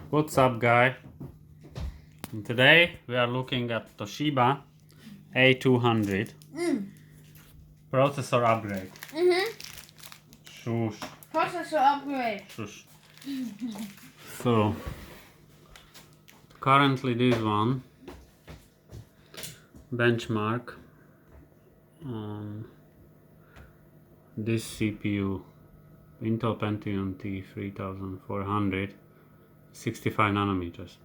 What's up, guy? And today we are looking at Toshiba A200 processor upgrade. Shush. Processor upgrade. Shush. So currently this one benchmark on this CPU, Intel Pentium T3400, 65 nanometers.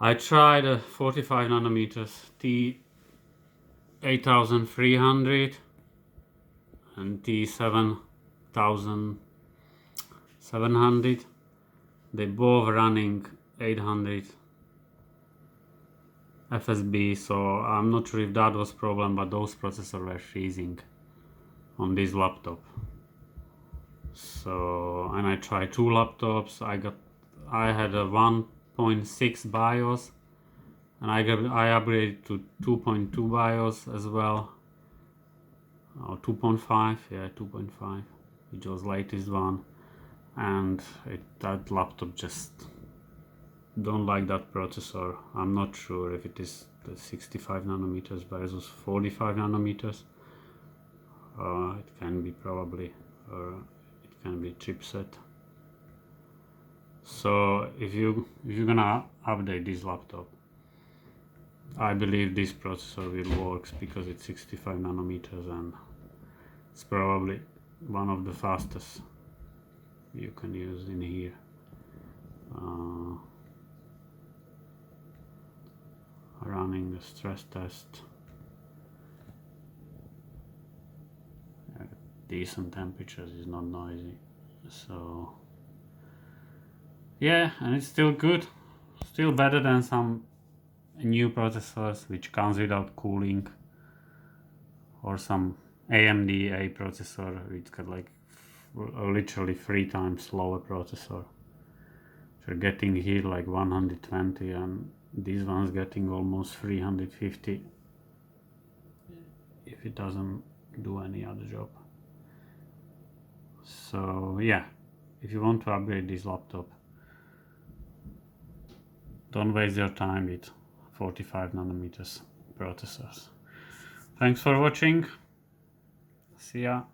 I tried a 45 nanometers T8300 and T7700. They both running 800 FSB, so I'm not sure if that was problem, but those processors were freezing on this laptop. So, and I tried two laptops. I had a 1.6 BIOS, and I upgraded to 2.2 BIOS as well, or 2.5, yeah, 2.5, which was latest one, and that laptop just don't like that processor. I'm not sure if it is the 65 nanometers versus 45 nanometers. It can be probably, or it can be chipset. So if you're gonna update this laptop, I believe this processor will work because it's 65 nanometers and it's probably one of the fastest you can use in here. Running the stress test. Decent temperatures, is not noisy, so yeah, and it's still good, still better than some new processors which comes without cooling, or some AMD A processor which got like literally 3 times slower processor. You're getting here like 120 and this one's getting almost 350 if it doesn't do any other job. So yeah, if you want to upgrade this laptop, don't waste your time with 45 nanometers processors. Thanks for watching. See ya.